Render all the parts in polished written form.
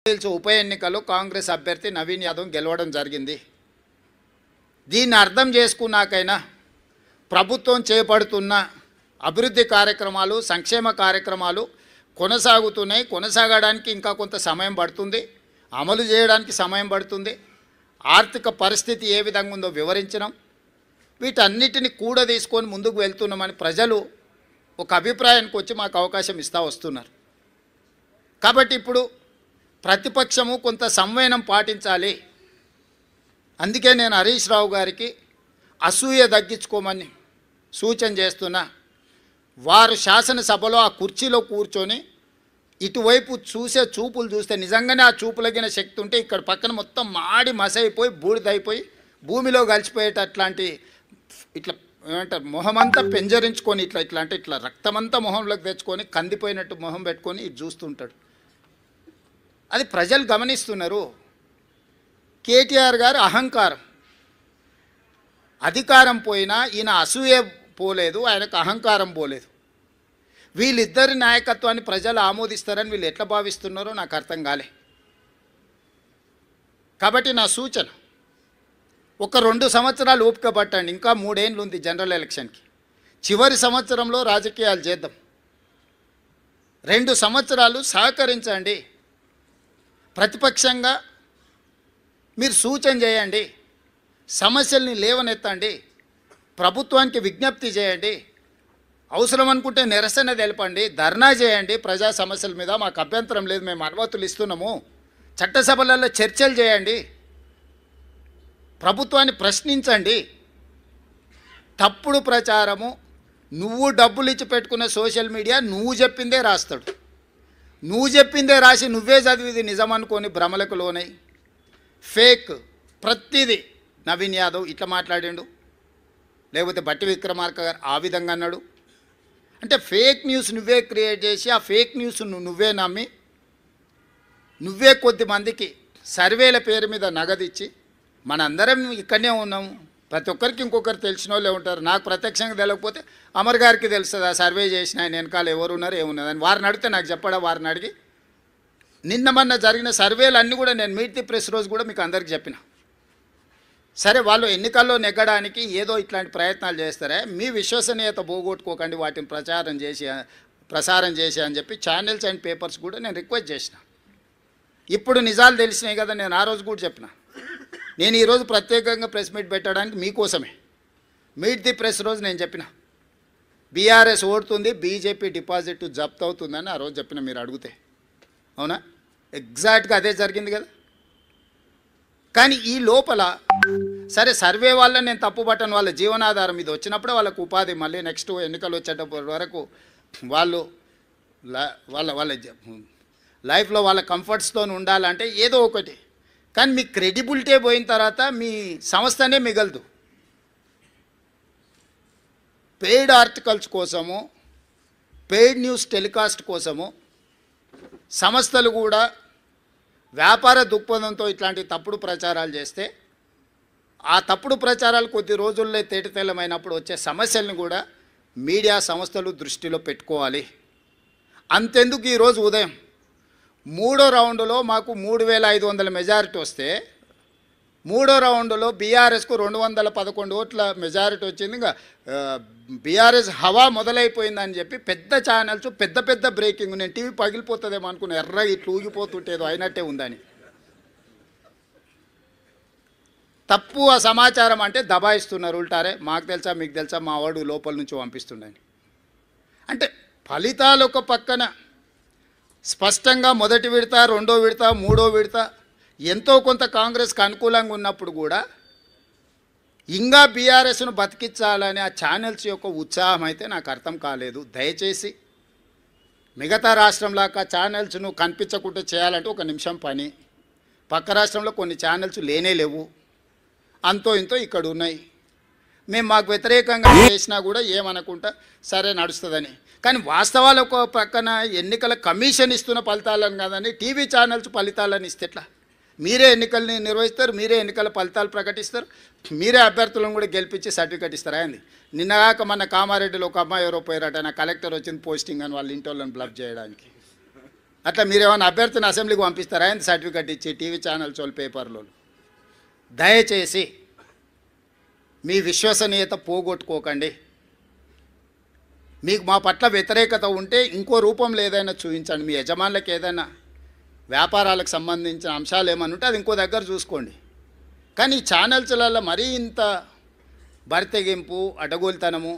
ఉప ఎన్నికల్లో కాంగ్రెస్ అభ్యర్థి నవీన్ యాదవ్ గెలవడం జరిగింది. దీన్ని అర్థం చేసుకున్నాకైనా ప్రభుత్వం చేపడుతున్న అభివృద్ధి కార్యక్రమాలు, సంక్షేమ కార్యక్రమాలు కొనసాగుతున్నాయి. కొనసాగడానికి ఇంకా కొంత సమయం పడుతుంది, అమలు చేయడానికి సమయం పడుతుంది. ఆర్థిక పరిస్థితి ఏ విధంగా ఉందో వివరించడం, వీటన్నిటిని కూడా తీసుకొని ముందుకు వెళ్తున్నామని ప్రజలు ఒక అభిప్రాయానికి వచ్చి మాకు అవకాశం ఇస్తూ వస్తున్నారు. కాబట్టి ఇప్పుడు ప్రతిపక్షము కొంత సంవయనం పాటించాలి. అందుకే నేను హరీష్ రావు గారికి అసూయ తగ్గించుకోమని సూచన చేస్తున్నా. వారు శాసనసభలో ఆ కుర్చీలో కూర్చొని ఇటువైపు చూసే చూపులు చూస్తే నిజంగానే ఆ చూపులగిన శక్తి ఉంటే ఇక్కడ పక్కన మొత్తం మాడి మసైపోయి బూడిదైపోయి భూమిలో కలిసిపోయేటట్లాంటి ఇట్లా ఏమంటారు మొహమంతా పెంజరించుకొని ఇట్లా ఇట్లా అంటే ఇట్లా రక్తమంతా మొహంలోకి తెచ్చుకొని కందిపోయినట్టు మొహం పెట్టుకొని ఇటు చూస్తుంటాడు. అది ప్రజలు గమనిస్తున్నారు. కేటీఆర్ గారు అహంకారం, అధికారం పోయినా ఈయన అసూయ పోలేదు, ఆయనకు అహంకారం పోలేదు. వీళ్ళిద్దరి నాయకత్వాన్ని ప్రజలు ఆమోదిస్తారని వీళ్ళు ఎట్లా భావిస్తున్నారో నాకు అర్థం కాలే. కాబట్టి నా సూచన, ఒక 2 సంవత్సరాలు ఓపిక పట్టండి. ఇంకా 3 ఏళ్ళు ఉంది జనరల్ ఎలక్షన్కి. చివరి సంవత్సరంలో రాజకీయాలు చేద్దాం. 2 సంవత్సరాలు సహకరించండి. ప్రతిపక్షంగా మీరు సూచన చేయండి, సమస్యల్ని లేవనెత్తండి, ప్రభుత్వానికి విజ్ఞప్తి చేయండి, అవసరం అనుకుంటే నిరసన తెలపండి, ధర్నా చేయండి. ప్రజా సమస్యల మీద మాకు అభ్యంతరం లేదు, మేము అనుమతులు ఇస్తున్నాము. చట్టసభలలో చర్చలు చేయండి, ప్రభుత్వాన్ని ప్రశ్నించండి. తప్పుడు ప్రచారము, నువ్వు డబ్బులు ఇచ్చి పెట్టుకున్న సోషల్ మీడియా నువ్వు చెప్పిందే రాస్తాడు. నువ్వు చెప్పిందే రాసి నువ్వే చదివిది నిజం అనుకొని భ్రమలకు లోనై ఫేక్ ప్రతిదీ నవీన్ యాదవ్ ఇట్లా మాట్లాడిండు, లేకపోతే బట్టి విక్రమార్క గారు ఆ విధంగా అన్నాడు. అంటే ఫేక్ న్యూస్ నువ్వే క్రియేట్ చేసి ఆ ఫేక్ న్యూస్ నువ్వే నమ్మి నువ్వే కొద్దిమందికి సర్వేల పేరు మీద నగదిచ్చి మనందరం ఇక్కడనే ఉన్నాము. ప్రతి ఒక్కరికి ఇంకొకరు తెలిసిన వాళ్ళే ఉంటారు. నాకు ప్రత్యక్షంగా తెలియకపోతే అమర్ గారికి తెలుస్తుంది. ఆ సర్వే చేసిన ఆయన వెనకాల ఎవరున్నారు ఏమున్నారు అని వారిని అడిగితే నాకు చెప్పడా. వారిని అడిగి నిన్న జరిగిన సర్వేలు అన్నీ కూడా నేను మీట్ ది ప్రెస్ రోజు కూడా మీకు అందరికి చెప్పిన. సరే, వాళ్ళు ఎన్నికల్లో నెగ్గడానికి ఏదో ఇట్లాంటి ప్రయత్నాలు చేస్తారే, మీ విశ్వసనీయత పోగొట్టుకోకండి, వాటిని ప్రసారం చేసి అని చెప్పి ఛానల్స్ అండ్ పేపర్స్ కూడా నేను రిక్వెస్ట్ చేసిన. ఇప్పుడు నిజాలు తెలిసినాయి కదా, నేను ఆ రోజు కూడా చెప్పిన. నేను ఈరోజు ప్రత్యేకంగా ప్రెస్ మీట్ పెట్టడానికి మీకోసమే మీట్ ది ప్రెస్ రోజు నేను చెప్పిన, బీఆర్ఎస్ ఓడుతుంది, బీజేపీ డిపాజిట్ జప్తు అవుతుందని ఆ రోజు చెప్పిన. మీరు అడిగితే అవునా, ఎగ్జాక్ట్గా అదే జరిగింది కదా. కానీ ఈ లోపల సరే సర్వే వల్ల నేను తప్పుపట్టను, వాళ్ళ జీవనాధారం ఇది వచ్చినప్పుడే వాళ్ళకు ఉపాధి, మళ్ళీ నెక్స్ట్ ఎన్నికలు వచ్చేటప్పటి వరకు వాళ్ళు వాళ్ళ లైఫ్లో వాళ్ళ కంఫర్ట్స్తో ఉండాలంటే ఏదో ఒకటి. కానీ మీ క్రెడిబిలిటీ పోయిన తర్వాత మీ సంస్థనే మిగలదు. పెయిడ్ ఆర్టికల్స్ కోసము, పెయిడ్ న్యూస్ టెలికాస్ట్ కోసము సంస్థలు కూడా వ్యాపార దృక్పథంతో ఇట్లాంటి తప్పుడు ప్రచారాలు చేస్తే ఆ తప్పుడు ప్రచారాలు కొద్ది రోజుల్లో తేటతెల్లమైనప్పుడు వచ్చే సమస్యలను కూడా మీడియా సంస్థలు దృష్టిలో పెట్టుకోవాలి. అంతెందుకు ఈరోజు ఉదయం 3వ రౌండ్లో మాకు 3500 మెజారిటీ వస్తే 3వ రౌండ్లో బీఆర్ఎస్కు 211 ఓట్ల మెజారిటీ వచ్చింది. ఇంకా బీఆర్ఎస్ హవా మొదలైపోయిందని చెప్పి పెద్ద ఛానల్స్ పెద్ద బ్రేకింగ్, నేను టీవీ పగిలిపోతుందేమో అనుకున్నా, ఎర్ర ఇట్లా ఊగిపోతుంటేదో అయినట్టే ఉందని. తప్పు ఆ సమాచారం అంటే దబాయిస్తున్నారు ఉల్టారే. మాకు తెలుసా మీకు తెలుసా, మా వాడు లోపల నుంచి పంపిస్తుండని. అంటే ఫలితాలు ఒక పక్కన స్పష్టంగా మొదటి విడత, 2వ విడత, 3వ విడత ఎంతో కొంత కాంగ్రెస్కి అనుకూలంగా ఉన్నప్పుడు కూడా ఇంకా బీఆర్ఎస్ను బతికించాలని ఆ ఛానల్స్ యొక్క ఉత్సాహం అయితే నాకు అర్థం కాలేదు. దయచేసి మిగతా రాష్ట్రంలాగా ఛానల్స్ను కనిపించకుండా చేయాలంటే 1 నిమిషం పని. పక్క రాష్ట్రంలో కొన్ని ఛానల్స్ లేనే లేవు, అంతో ఇంతో ఇక్కడ ఉన్నాయి. మేము మాకు వ్యతిరేకంగా చేసినా కూడా ఏమనుకుంటా సరే నడుస్తుందని. కానీ వాస్తవాలు ఒక పక్కన ఎన్నికల కమిషన్ ఇస్తున్న ఫలితాలను కాదని టీవీ ఛానల్స్ ఫలితాలను ఇస్తే ఎట్లా? మీరే ఎన్నికల్ని నిర్వహిస్తారు, మీరే ఎన్నికల ఫలితాలు ప్రకటిస్తారు, మీరే అభ్యర్థులను కూడా గెలిపించి సర్టిఫికేట్ ఇస్తారా అండి? నిన్నగాక మన కామారెడ్డిలో ఒక అమ్మాయి ఎవరో పోయారట, నా కలెక్టర్ వచ్చింది పోస్టింగ్ అని వాళ్ళ ఇంటి వాళ్ళని బ్లఫ్ చేయడానికి. అట్లా మీరేమైనా అభ్యర్థిని అసెంబ్లీకి పంపిస్తారా ఎంత సర్టిఫికెట్ ఇచ్చి టీవీ ఛానల్స్ వాళ్ళు పేపర్లో? దయచేసి మీ విశ్వసనీయత పోగొట్టుకోకండి. మీకు మా పట్ల వ్యతిరేకత ఉంటే ఇంకో రూపంలో ఏదైనా చూపించండి. మీ యజమానులకు ఏదైనా వ్యాపారాలకు సంబంధించిన అంశాలు ఏమన్నా ఉంటే అది ఇంకో దగ్గర చూసుకోండి. కానీ ఈ ఛానల్స్లలో మరీ ఇంత బరితెగింపు, అడ్డగోలుతనము,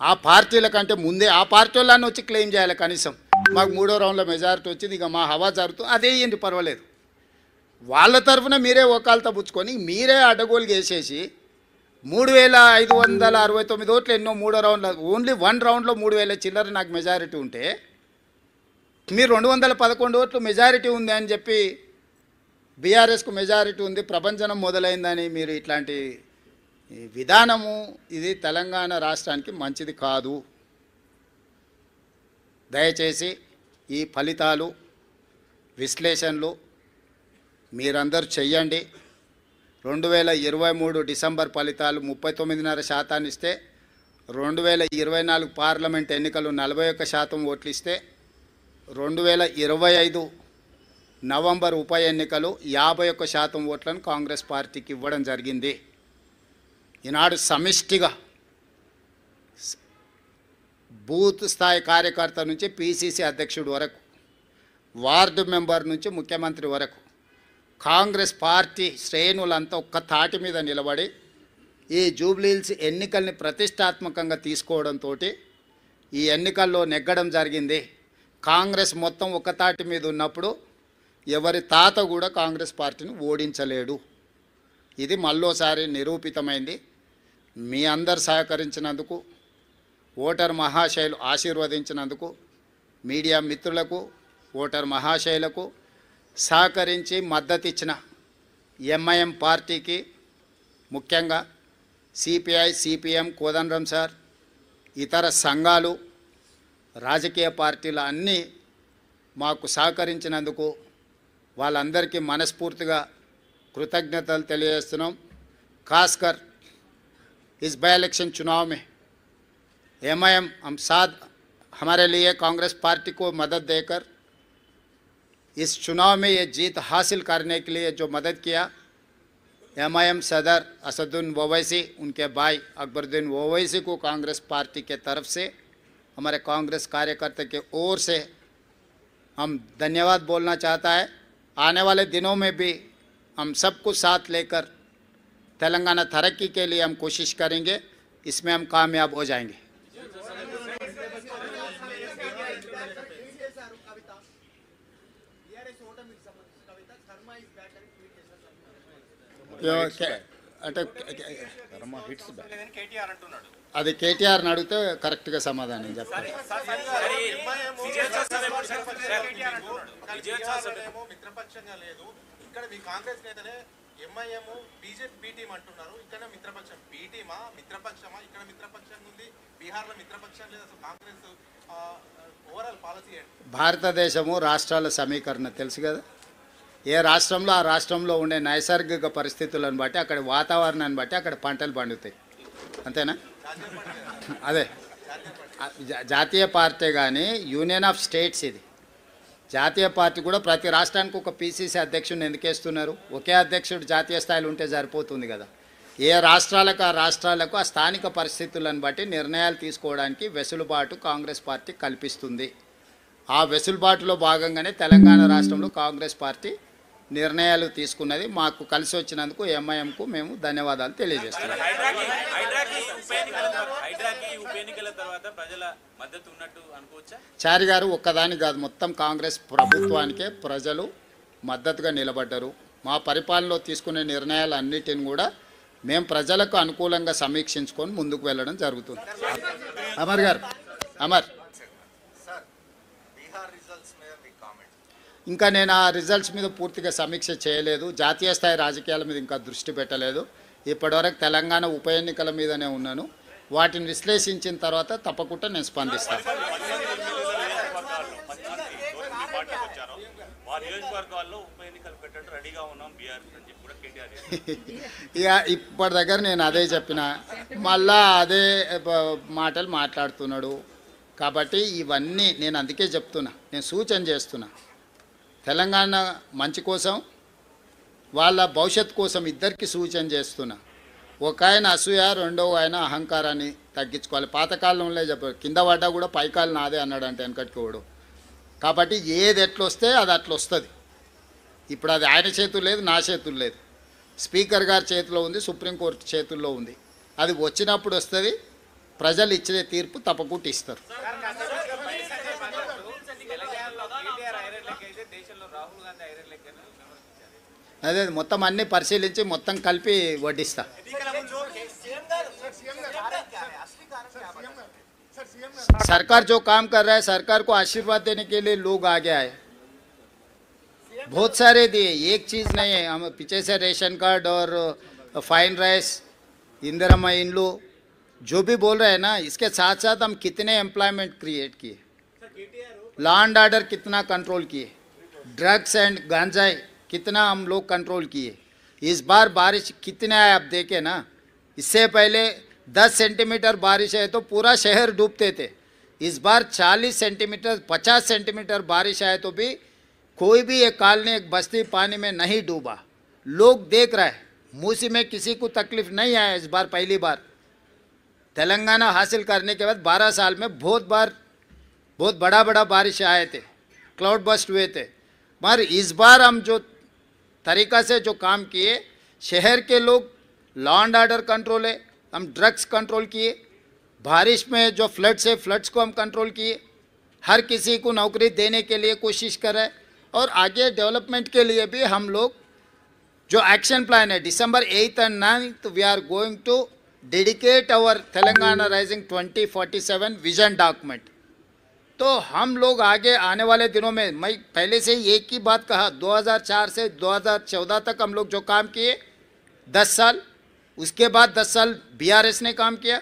ఆ పార్టీల కంటే ముందే ఆ పార్టీ వాళ్ళని వచ్చి క్లెయిమ్ చేయాలి. కనీసం మాకు 3వ రౌండ్లో మెజారిటీ వచ్చింది, ఇక మా హవా జరుగుతుంది, అదే ఏంటి పర్వాలేదు. వాళ్ళ తరఫున మీరే ఒకాలతో పుచ్చుకొని మీరే అడ్డగోలు వేసేసి 3569 ఓట్లు ఎన్నో 3వ రౌండ్లో, ఓన్లీ 1 రౌండ్లో 3000 చిల్లర నాకు మెజారిటీ ఉంటే మీరు 211 ఓట్లు మెజారిటీ ఉంది అని చెప్పి బీఆర్ఎస్కు మెజారిటీ ఉంది, ప్రభంజనం మొదలైందని మీరు ఇట్లాంటి విధానము ఇది తెలంగాణ రాష్ట్రానికి మంచిది కాదు. దయచేసి ఈ ఫలితాలు విశ్లేషణలు మీరందరూ చెయ్యండి. 2023 డిసెంబర్ ఫలితాలు 39.5% ఇస్తే 2024 పార్లమెంట్ ఎన్నికలు 41% ఓట్లు ఇస్తే 2025 నవంబర్ ఉప ఎన్నికలు 51% ఓట్లను కాంగ్రెస్ పార్టీకి ఇవ్వడం జరిగింది. ఈనాడు సమిష్టిగా బూత్ స్థాయి కార్యకర్త నుంచి పీసీసీ అధ్యక్షుడు వరకు, వార్డు మెంబర్ నుంచి ముఖ్యమంత్రి వరకు కాంగ్రెస్ పార్టీ శ్రేణులంతా ఒక్క తాటి మీద నిలబడి ఈ జూబ్లీహిల్స్ ఎన్నికల్ని ప్రతిష్టాత్మకంగా తీసుకోవడంతో ఈ ఎన్నికల్లో నెగ్గడం జరిగింది. కాంగ్రెస్ మొత్తం ఒక్క తాటి మీద ఉన్నప్పుడు ఎవరి తాత కూడా కాంగ్రెస్ పార్టీని ఓడించలేడు. ఇది మళ్ళోసారి నిరూపితమైంది. మీ అందరు సహకరించినందుకు, ఓటర్ మహాశయులు ఆశీర్వదించినందుకు, మీడియా మిత్రులకు, ఓటర్ మహాశయులకు సహకరించి మద్దతు ఇచ్చిన ఎంఐఎం పార్టీకి, ముఖ్యంగా సిపిఐ, సిపిఎం, కోదండరాం సార్, ఇతర సంఘాలు, రాజకీయ పార్టీలు అన్నీ మాకు సహకరించినందుకు వాళ్ళందరికీ మనస్ఫూర్తిగా कृतज्ञतలు తెలియజేస్తున్నాం. खासकर इस बाई इलेक्शन चुनाव में एमआईएम हम साथ हमारे लिए कांग्रेस पार्टी को मदद देकर इस चुनाव में ये जीत हासिल करने के लिए जो मदद किया, एमआईएम सदर असदुद्दीन ओवैसी, उनके भाई अकबरुद्दीन ओवैसी को कांग्रेस पार्टी के तरफ से, हमारे कांग्रेस कार्यकर्ता के ओर से हम धन्यवाद बोलना चाहता है. आने वाले दिनों में भी हम सबको साथ लेकर तेलंगाना तरक्की के लिए हम कोशिश करेंगे. इसमें हम कामयाब हो जाएंगे. అంటే అది కేటీఆర్ అడిగితే కరెక్ట్గా సమాధానం చెప్తారు. ఇక్కడ మీ కాంగ్రెస్ నేతలే ఎంఐఎం బీజేపీ బి టీం అంటున్నారు. ఇక్కడ మిత్రపక్షం బి టీమా, మిత్రపక్షమా? ఇక్కడ మిత్రపక్షం ఉంది, బీహార్లో మిత్రపక్షం లేదు. అసలు కాంగ్రెస్ ఓవరాల్ పాలసీ ఏంటి? భారతదేశము రాష్ట్రాల సమీకరణ తెలుసు కదా. ఏ రాష్ట్రంలో ఆ రాష్ట్రంలో ఉండే నైసర్గిక పరిస్థితులను బట్టి, అక్కడ వాతావరణాన్ని బట్టి అక్కడ పంటలు పండుతాయి. అంతేనా? అదే జాతీయ పార్టీ కానీ యూనియన్ ఆఫ్ స్టేట్స్ ఇది. జాతీయ పార్టీ కూడా ప్రతి రాష్ట్రానికి ఒక పీసీసీ అధ్యక్షుడిని ఎందుకు వేస్తున్నారు? ఒకే అధ్యక్షుడు జాతీయ స్థాయిలో ఉంటే సరిపోతుంది కదా. ఏ రాష్ట్రాలకు ఆ రాష్ట్రాలకు ఆ స్థానిక పరిస్థితులను బట్టి నిర్ణయాలు తీసుకోవడానికి వెసులుబాటు కాంగ్రెస్ పార్టీ కల్పిస్తుంది. ఆ వెసులుబాటులో భాగంగానే తెలంగాణ రాష్ట్రంలో కాంగ్రెస్ పార్టీ నిర్ణయాలు తీసుకున్నది. మాకు కలిసి వచ్చినందుకు ఎంఐఎంకు మేము ధన్యవాదాలు తెలియజేస్తున్నాం. చారి గారు ఒక్కదాని కాదు, మొత్తం కాంగ్రెస్ ప్రభుత్వానికే ప్రజలు మద్దతుగా నిలబడ్డారు. మా పరిపాలనలో తీసుకునే నిర్ణయాలన్నిటిని కూడా మేము ప్రజలకు అనుకూలంగా సమీక్షించుకొని ముందుకు వెళ్ళడం జరుగుతుంది. అమర్ గారు, అమర్, ఇంకా నేను ఆ రిజల్ట్స్ మీద పూర్తిగా సమీక్ష చేయలేదు. జాతీయ స్థాయి రాజకీయాల మీద ఇంకా దృష్టి పెట్టలేదు. ఇప్పటివరకు తెలంగాణ ఉప ఎన్నికల మీదనే ఉన్నాను. వాటిని విశ్లేషించిన తర్వాత తప్పకుండా నేను స్పందిస్తాను. ఇక ఇప్పటి దగ్గర నేను అదే చెప్పిన, మళ్ళా అదే మాటలు మాట్లాడుతున్నాడు. కాబట్టి ఇవన్నీ నేను అందుకే చెప్తున్నా, నేను సూచన చేస్తున్నా. తెలంగాణ మంచి కోసం, వాళ్ళ భవిష్యత్తు కోసం ఇద్దరికి సూచన చేస్తున్నా. ఒక ఆయన అసూయ, రెండవ ఆయన అహంకారాన్ని తగ్గించుకోవాలి. పాతకాలంలో చెప్పారు, కింద పడ్డా కూడా పైకాలు నాదే అన్నాడు అంటే వెనకటికోడు. కాబట్టి ఏది ఎట్లొస్తే అది అట్లా వస్తుంది. ఇప్పుడు అది ఆయన చేతులు లేదు, నా చేతులు లేదు, స్పీకర్ గారి చేతిలో ఉంది, సుప్రీంకోర్టు చేతుల్లో ఉంది. అది వచ్చినప్పుడు వస్తుంది, ప్రజలు ఇచ్చే తీర్పు తప్పకుండా ఇస్తారు. అదే మొత్తం అన్నీ పరిశీలించి మొత్తం కలిపి వడ్డిస్తా. सरकार जो काम कर रहा है, सरकार को आशीर्वाद देने के लिए लोग आगे आए, बहुत सारे दिए, एक चीज़ नहीं है. हम पीछे से रेशन कार्ड और फाइन राइस, इंदिरा इन लो जो भी बोल रहे हैं ना, इसके साथ साथ हम कितने एम्प्लॉयमेंट क्रिएट किए, लॉ एंड ऑर्डर कितना कंट्रोल किए, ड्रग्स एंड गांजाई कितना हम लोग कंट्रोल किए. इस बार बारिश कितने आए आप देखे ना. इससे पहले 10 सेंटीमीटर बारिश है तो पूरा शहर डूबते थे. इस बार 40 सेंटीमीटर 50 सेंटीमीटर बारिश आए तो भी कोई भी एक कॉलोनी एक बस्ती पानी में नहीं डूबा. लोग देख रहे हैं, मूसी में किसी को तकलीफ नहीं आया. इस बार पहली बार तेलंगाना हासिल करने के बाद 12 साल में बहुत बड़ा बारिश आए थे, क्लाउड बस्ट हुए थे. मगर इस बार हम जो तरीका से जो काम किए, शहर के लोग लॉ एंड ऑर्डर कंट्रोल है, हम ड्रग्स कंट्रोल किए, बारिश में जो फ्लड्स को हम कंट्रोल किए, हर किसी को नौकरी देने के लिए कोशिश कर रहे हैं. और आगे डेवलपमेंट के लिए भी हम लोग जो एक्शन प्लान है, December 8th and 9th we are going to dedicate our Telangana rising 2047 vision document. तो हम लोग आगे आने वाले दिनों में, मैं पहले से ही एक ही बात कहा, 2004 से 2014 तक हम लोग जो काम किए 10 साल, उसके बाद 10 साल BRS ने काम किया.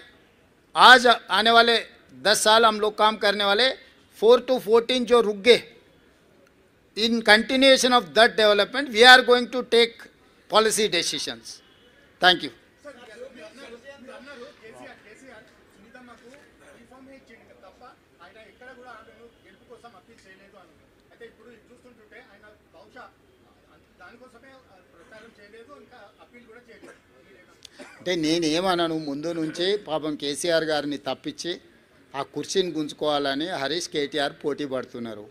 आज आने वाले 10 साल हम लोग काम करने वाले. 4 to 14 जो रुक गए, in continuation of that development we are going to take policy decisions. Thank you. అంటే నేనేమన్నాను, ముందు నుంచి పాపం కేసీఆర్ గారిని తప్పించి ఆ కుర్చీని గుంజుకోవాలని హరీష్ కేటీఆర్ పోటీ పడుతున్నారు.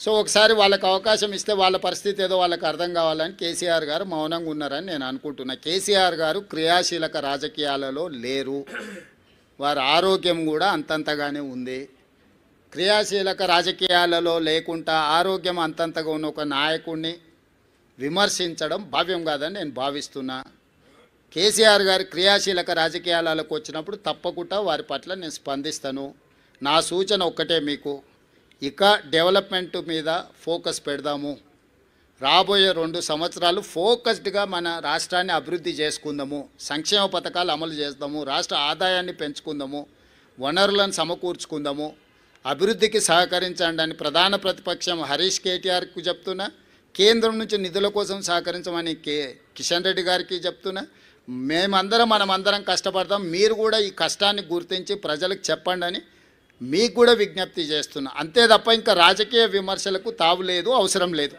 సో ఒకసారి వాళ్ళకి అవకాశం ఇస్తే వాళ్ళ పరిస్థితి ఏదో వాళ్ళకి అర్థం కావాలని కేసీఆర్ గారు మౌనంగా ఉన్నారని నేను అనుకుంటున్నా. కేసీఆర్ గారు క్రియాశీలక రాజకీయాలలో లేరు, వారి ఆరోగ్యం కూడా అంతంతగానే ఉంది. క్రియాశీలక రాజకీయాలలో లేకుండా ఆరోగ్యం అంతంతగా ఉన్న ఒక నాయకుడిని విమర్శించడం భావ్యం కాదని నేను భావిస్తున్నా. కేసీఆర్ గారు క్రియాశీలక రాజకీయాలకు వచ్చినప్పుడు తప్పకుండా వారి పట్ల నేను స్పందిస్తాను. నా సూచన ఒక్కటే మీకు, ఇక డెవలప్మెంట్ మీద ఫోకస్ పెడదాము. రాబోయే 2 సంవత్సరాలు ఫోకస్డ్గా మన రాష్ట్రాన్ని అభివృద్ధి చేసుకుందాము, సంక్షేమ పథకాలు అమలు చేద్దాము, రాష్ట్ర ఆదాయాన్ని పెంచుకుందాము, వనరులను సమకూర్చుకుందాము, అభివృద్ధికి సహకరించండి అని ప్రధాన ప్రతిపక్షం హరీష్ కేటీఆర్కు చెప్తున్నా. కేంద్రం నుంచి నిధుల కోసం సహకరించమని కిషన్ రెడ్డి గారికి చెప్తున్నా. మనమందరం కష్టపడతాం, మీరు కూడా ఈ కష్టాన్ని గుర్తించి ప్రజలకు చెప్పండి అని మీకు కూడా విజ్ఞప్తి చేస్తున్నా. అంతే తప్ప ఇంకా రాజకీయ విమర్శలకు తావు లేదు, అవసరం లేదు.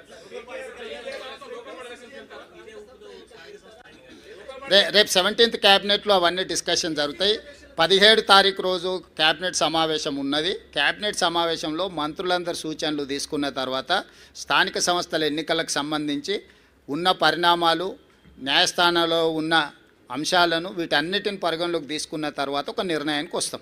రేపు 17th క్యాబినెట్లో అవన్నీ డిస్కషన్ జరుగుతాయి. 17 తారీఖు రోజు క్యాబినెట్ సమావేశం ఉన్నది. క్యాబినెట్ సమావేశంలో మంత్రులందరి సూచనలు తీసుకున్న తర్వాత స్థానిక సంస్థల ఎన్నికలకు సంబంధించి ఉన్న పరిణామాలు, న్యాయస్థానంలో ఉన్న అంశాలను వీటన్నిటిని పరిగణలోకి తీసుకున్న తర్వాత ఒక నిర్ణయానికి వస్తాం.